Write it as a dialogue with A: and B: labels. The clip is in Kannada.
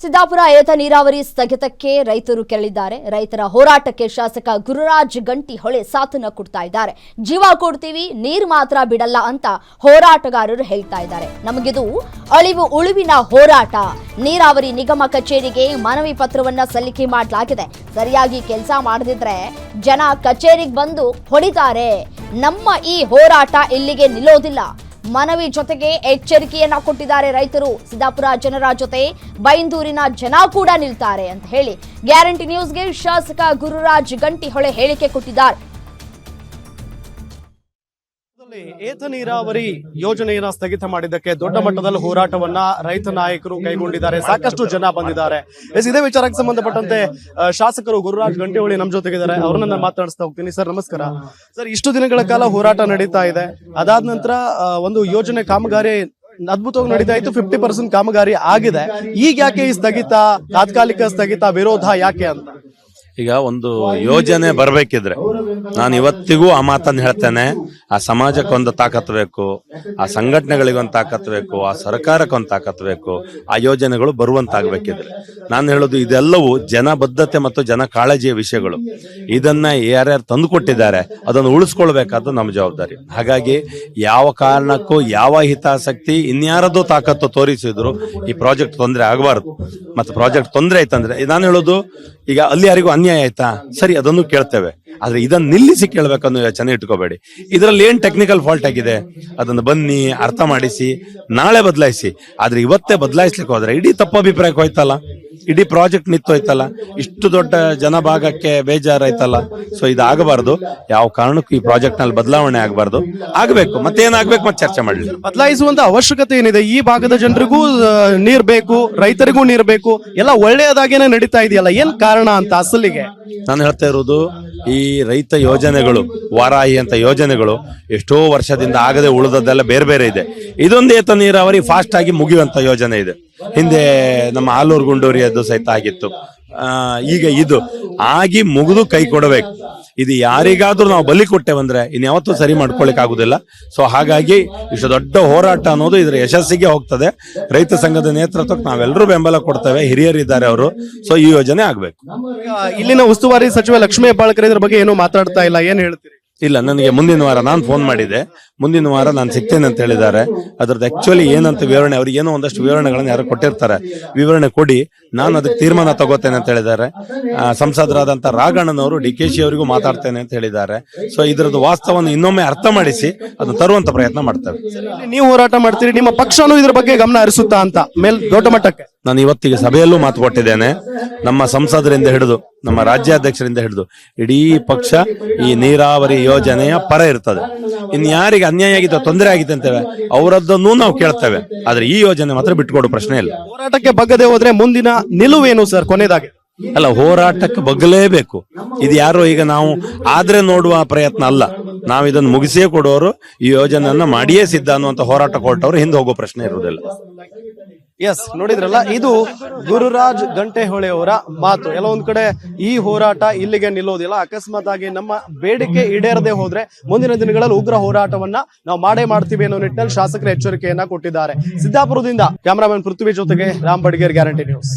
A: ಸಿದ್ದಾಪುರ ಏತ ನೀರಾವರಿ ಸ್ಥಗಿತಕ್ಕೆ ರೈತರು ಕೆರಳಿದ್ದಾರೆ. ರೈತರ ಹೋರಾಟಕ್ಕೆ ಶಾಸಕ ಗುರುರಾಜ್ ಗಂಟಿಹೊಳೆ ಸಾಥನ್ನ ಕೊಡ್ತಾ ಇದ್ದಾರೆ. ಜೀವ ಕೊಡ್ತೀವಿ, ನೀರು ಮಾತ್ರ ಬಿಡಲ್ಲ ಅಂತ ಹೋರಾಟಗಾರರು ಹೇಳ್ತಾ ಇದ್ದಾರೆ. ನಮಗಿದು ಅಳಿವು ಉಳಿವಿನ ಹೋರಾಟ. ನೀರಾವರಿ ನಿಗಮ ಕಚೇರಿಗೆ ಮನವಿ ಪತ್ರವನ್ನ ಸಲ್ಲಿಕೆ ಮಾಡಲಾಗಿದೆ. ಸರಿಯಾಗಿ ಕೆಲಸ ಮಾಡದಿದ್ರೆ ಜನ ಕಚೇರಿಗೆ ಬಂದು ಹೊಡಿತಾರೆ. ನಮ್ಮ ಈ ಹೋರಾಟ ಇಲ್ಲಿಗೆ ನಿಲ್ಲೋದಿಲ್ಲ. ಮನವಿ ಜೊತೆಗೆ ಎಚ್ಚರಿಕೆಯನ್ನ ಕೊಟ್ಟಿದ್ದಾರೆ ರೈತರು. ಸಿದ್ದಾಪುರ ಜನರ ಜೊತೆ ಬೈಂದೂರಿನ ಜನ ಕೂಡ ನಿಲ್ತಾರೆ ಅಂತ ಹೇಳಿ ಗ್ಯಾರಂಟಿ ನ್ಯೂಸ್ಗೆ ಶಾಸಕ ಗುರುರಾಜ್ ಗಂಟಿಹೊಳೆ ಹೇಳಿಕೆ ಕೊಟ್ಟಿದ್ದಾರೆ.
B: ಏತ ನೀರಾವರಿ ಯೋಜನೆಯನ್ನ ಸ್ಥಗಿತ ಮಾಡಿದ್ದಕ್ಕೆ ದೊಡ್ಡ ಮಟ್ಟದಲ್ಲಿ ಹೋರಾಟವನ್ನ ರೈತ ನಾಯಕರು ಕೈಗೊಂಡಿದ್ದಾರೆ. ಸಾಕಷ್ಟು ಜನ ಬಂದಿದ್ದಾರೆ. ಇದೇ ವಿಚಾರಕ್ಕೆ ಸಂಬಂಧಪಟ್ಟಂತೆ ಶಾಸಕರು ಗುರುರಾಜ್ ಗಂಟಿಹೊಳೆ ನಮ್ಮ ಜೊತೆಗಿದ್ದಾರೆ. ಅವ್ರನ್ನ ಮಾತಾಡಿಸ್ತಾ ಹೋಗ್ತೀನಿ. ಸರ್ ನಮಸ್ಕಾರ. ಸರ್, ಇಷ್ಟು ದಿನಗಳ ಕಾಲ ಹೋರಾಟ ನಡೀತಾ ಇದೆ. ಅದಾದ ನಂತರ ಒಂದು ಯೋಜನೆ ಕಾಮಗಾರಿ ಅದ್ಭುತವಾಗಿ ನಡೀತಾ ಇತ್ತು. 50% ಕಾಮಗಾರಿ ಆಗಿದೆ. ಈಗ ಯಾಕೆ ಈ ಸ್ಥಗಿತ, ತಾತ್ಕಾಲಿಕ ಸ್ಥಗಿತ, ವಿರೋಧ ಯಾಕೆ ಅಂತ?
C: ಈಗ ಒಂದು ಯೋಜನೆ ಬರ್ಬೇಕಿದ್ರೆ ನಾನು ಇವತ್ತಿಗೂ ಆ ಮಾತನ್ನು ಹೇಳ್ತೇನೆ. ಆ ಸಮಾಜಕ್ಕೊಂದು ತಾಕತ್ತು ಬೇಕು, ಆ ಸಂಘಟನೆಗಳಿಗೊಂದು ತಾಕತ್ತು ಬೇಕು, ಆ ಸರ್ಕಾರಕ್ಕೊಂದು ತಾಕತ್ತು ಬೇಕು. ಆ ಯೋಜನೆಗಳು ಬರುವಂತಾಗಬೇಕಿದ್ರೆ ನಾನು ಹೇಳೋದು ಇದೆಲ್ಲವೂ ಜನಬದ್ಧತೆ ಮತ್ತು ಜನ ಕಾಳಜಿಯ ವಿಷಯಗಳು. ಇದನ್ನ ಯಾರ್ಯಾರು ತಂದು ಕೊಟ್ಟಿದ್ದಾರೆ ಅದನ್ನು ಉಳಿಸ್ಕೊಳ್ಬೇಕಾದ್ದು ನಮ್ಮ ಜವಾಬ್ದಾರಿ. ಹಾಗಾಗಿ ಯಾವ ಕಾರಣಕ್ಕೂ ಯಾವ ಹಿತಾಸಕ್ತಿ ಇನ್ಯಾರದೋ ತಾಕತ್ತು ತೋರಿಸಿದ್ರು ಈ ಪ್ರಾಜೆಕ್ಟ್ ತೊಂದರೆ ಆಗಬಾರ್ದು. ಮತ್ತೆ ಪ್ರಾಜೆಕ್ಟ್ ತೊಂದರೆ ಆಯ್ತಂದ್ರೆ ನಾನು ಹೇಳೋದು, ಈಗ ಅಲ್ಲಿ ಯಾರಿಗೂ ಅನ್ಯಾಯ ಆಯ್ತಾ, ಸರಿ, ಅದನ್ನು ಕೇಳ್ತೇವೆ. ಆದ್ರೆ ಇದನ್ನ ನಿಲ್ಲಿಸಿ ಕೇಳ್ಬೇಕನ್ನೋ ಯೋಚನೆ ಇಟ್ಕೋಬೇಡಿ. ಇದರಲ್ಲಿ ಏನ್ ಟೆಕ್ನಿಕಲ್ ಫಾಲ್ಟ್ ಆಗಿದೆ ಅದನ್ನು ಬನ್ನಿ ಅರ್ಥ ಮಾಡಿಸಿ ನಾಳೆ ಬದಲಾಯಿಸಿ. ಆದ್ರೆ ಇವತ್ತೇ ಬದಲಾಯಿಸ್ಲಿಕ್ಕೆ ಹೋದ್ರೆ ಇಡೀ ತಪ್ಪಭಿಪ್ರಾಯಕ್ಕೆ ಹೋಯ್ತಲ್ಲ, ಇಡೀ ಪ್ರಾಜೆಕ್ಟ್ ನಿಂತೋಯ್ತಲ್ಲ, ಇಷ್ಟು ದೊಡ್ಡ ಜನಭಾಗಕ್ಕೆ ಬೇಜಾರಾಯ್ತಲ್ಲ. ಸೊ ಇದಾಗಬಾರ್ದು. ಯಾವ ಕಾರಣಕ್ಕೂ ಈ ಪ್ರಾಜೆಕ್ಟ್ ನಲ್ಲಿ ಬದಲಾವಣೆ ಆಗಬಾರ್ದು. ಆಗ್ಬೇಕು, ಮತ್ತೇನಾಗ್ಬೇಕು, ಮತ್ತೆ ಚರ್ಚೆ ಮಾಡಲಿ.
B: ಬದಲಾಯಿಸುವಂತ ಅವಶ್ಯಕತೆ ಏನಿದೆ? ಈ ಭಾಗದ ಜನರಿಗೂ ನೀರ್ ಬೇಕು, ರೈತರಿಗೂ ನೀರ್ ಬೇಕು, ಎಲ್ಲ ಒಳ್ಳೆಯದಾಗೇನೆ ನಡೀತಾ ಇದೆಯಲ್ಲ, ಏನ್ ಕಾರಣ ಅಂತ ಅಸಲಿಗೆ?
C: ನಾನು ಹೇಳ್ತಾ ಇರೋದು, ಈ ರೈತ ಯೋಜನೆಗಳು, ವಾರಾಹಿ ಅಂತ ಯೋಜನೆಗಳು ಎಷ್ಟೋ ವರ್ಷದಿಂದ ಆಗದೆ ಉಳಿದದ್ದೆಲ್ಲ ಬೇರೆ ಬೇರೆ ಇದೆ. ಇದೊಂದು ಏತ ನೀರಾವರಿ ಫಾಸ್ಟ್ ಆಗಿ ಮುಗಿಯುವಂತ ಯೋಜನೆ ಇದೆ. ಹಿಂದೆ ನಮ್ಮ ಆಲೂರು ಗುಂಡೂರಿಯದ್ದು ಸಹಿತ ಆಗಿತ್ತು. ಈಗ ಇದು ಆಗಿ ಮುಗಿದು ಕೈ ಕೊಡಬೇಕು. ಇದು ಯಾರಿಗಾದ್ರೂ ನಾವು ಬಲಿ ಕೊಟ್ಟೆವಂದ್ರೆ ಇನ್ಯಾವತ್ತೂ ಸರಿ ಮಾಡ್ಕೊಳಿಕ್ ಆಗುದಿಲ್ಲ. ಸೊ ಹಾಗಾಗಿ ಇಷ್ಟು ದೊಡ್ಡ ಹೋರಾಟ ಅನ್ನೋದು ಇದರ ಯಶಸ್ಸಿಗೆ ಹೋಗ್ತದೆ. ರೈತ ಸಂಘದ ನೇತೃತ್ವಕ್ಕೆ ನಾವೆಲ್ಲರೂ ಬೆಂಬಲ ಕೊಡ್ತೇವೆ. ಹಿರಿಯರಿದ್ದಾರೆ ಅವರು. ಸೊ ಈ ಯೋಜನೆ ಆಗ್ಬೇಕು.
B: ಇಲ್ಲಿನ ಉಸ್ತುವಾರಿ ಸಚಿವ ಲಕ್ಷ್ಮೀ ಹೆಬ್ಬಾಳ್ಕರ್ ಇದ್ರ ಬಗ್ಗೆ ಏನೂ ಮಾತಾಡ್ತಾ ಇಲ್ಲ, ಏನ್ ಹೇಳ್ತೀರಿ?
C: ಇಲ್ಲ, ನನಗೆ ಮುಂದಿನ ವಾರ ನಾನು ಫೋನ್ ಮಾಡಿದ್ದೆ. ಮುಂದಿನ ವಾರ ನಾನು ಸಿಗ್ತೇನೆ ಅಂತ ಹೇಳಿದ್ದಾರೆ. ಅದ್ರದ್ದು ಆಕ್ಚುಲಿ ಏನಂತ ವಿವರಣೆ, ಅವ್ರಿಗೆ ಏನೋ ಒಂದಷ್ಟು ವಿವರಣೆಗಳನ್ನ ಯಾರು ಕೊಟ್ಟಿರ್ತಾರೆ, ವಿವರಣೆ ಕೊಡಿ, ನಾನು ಅದಕ್ಕೆ ತೀರ್ಮಾನ ತಗೋತೇನೆ ಅಂತ ಹೇಳಿದ್ದಾರೆ. ಸಂಸದರಾದಂತ ರಾಘಣ್ಣನವರು DKಶಿ ಅವರಿಗೂ ಮಾತಾಡ್ತೇನೆ ಅಂತ ಹೇಳಿದ್ದಾರೆ. ಸೊ ಇದ್ರದ್ದು ವಾಸ್ತವವನ್ನು ಇನ್ನೊಮ್ಮೆ ಅರ್ಥ ಮಾಡಿಸಿ ಅದನ್ನು ತರುವಂತ ಪ್ರಯತ್ನ ಮಾಡ್ತೇವೆ.
B: ನೀವು ಹೋರಾಟ ಮಾಡ್ತೀರಿ, ನಿಮ್ಮ ಪಕ್ಷನೂ ಇದ್ರ ಬಗ್ಗೆ ಗಮನ ಹರಿಸುತ್ತಾ ಅಂತ ದೊಡ್ಡ ಮಟ್ಟಕ್ಕೆ?
C: ನಾನು ಇವತ್ತಿಗೆ ಸಭೆಯಲ್ಲೂ ಮಾತು ಕೊಟ್ಟಿದ್ದೇನೆ. ನಮ್ಮ ಸಂಸದರಿಂದ ಹಿಡಿದು ನಮ್ಮ ರಾಜ್ಯಾಧ್ಯಕ್ಷರಿಂದ ಹಿಡಿದು ಇಡೀ ಪಕ್ಷ ಈ ನೀರಾವರಿ ಯೋಜನೆಯ ಪರ ಇರ್ತದೆ. ಇನ್ ಯಾರಿಗೆ ಅನ್ಯಾಯ ಆಗಿದೆ, ತೊಂದರೆ ಆಗಿದೆ ಅಂತೇವೆ ಅವರದ್ದನ್ನು ನಾವು ಕೇಳ್ತೇವೆ. ಆದ್ರೆ ಈ ಯೋಜನೆ ಮಾತ್ರ ಬಿಟ್ಕೊಡೋ ಪ್ರಶ್ನೆ ಇಲ್ಲ.
B: ಹೋರಾಟಕ್ಕೆ ಬಗ್ಗದೆ ಹೋದ್ರೆ ಮುಂದಿನ ನಿಲುವೇನು ಸರ್? ಕೊನೆಯದಾಗಿ
C: ಅಲ್ಲ, ಹೋರಾಟಕ್ಕೆ ಬಗ್ಗಲೇಬೇಕು. ಇದು ಯಾರೋ ಈಗ ನಾವು ಆದ್ರೆ ನೋಡುವ ಪ್ರಯತ್ನ ಅಲ್ಲ. ನಾವು ಇದನ್ನು ಮುಗಿಸಿಯೇ ಕೊಡುವವರು, ಈ ಯೋಜನೆಯನ್ನ ಮಾಡಿಯೇ ಸಿದ್ಧ ಅನ್ನುವಂತ ಹೋರಾಟ ಕೊಟ್ಟವರು ಹಿಂದೆ ಹೋಗೋ ಪ್ರಶ್ನೆ ಇರುವುದಿಲ್ಲ.
B: ಎಸ್, ನೋಡಿದ್ರಲ್ಲ, ಇದು ಗುರುರಾಜ್ ಗಂಟಿಹೊಳೆ ಅವರ ಮಾತು. ಎಲ್ಲ ಒಂದ್ ಕಡೆ ಈ ಹೋರಾಟ ಇಲ್ಲಿಗೆ ನಿಲ್ಲೋದಿಲ್ಲ. ಅಕಸ್ಮಾತ್ ಆಗಿ ನಮ್ಮ ಬೇಡಿಕೆ ಈಡೇರದೆ ಹೋದ್ರೆ ಮುಂದಿನ ದಿನಗಳಲ್ಲಿ ಉಗ್ರ ಹೋರಾಟವನ್ನ ನಾವು ಮಾಡೇ ಮಾಡ್ತೀವಿ ಅನ್ನೋ ನಿಟ್ಟಿನಲ್ಲಿ ಶಾಸಕರ ಎಚ್ಚರಿಕೆಯನ್ನ ಕೊಟ್ಟಿದ್ದಾರೆ. ಸಿದ್ದಾಪುರದಿಂದ ಕ್ಯಾಮರಾಮನ್ ಪೃಥ್ವಿ ಜೊತೆಗೆ ರಾಮ್ ಬಡಿಗೇರ್, ಗ್ಯಾರಂಟಿ ನ್ಯೂಸ್.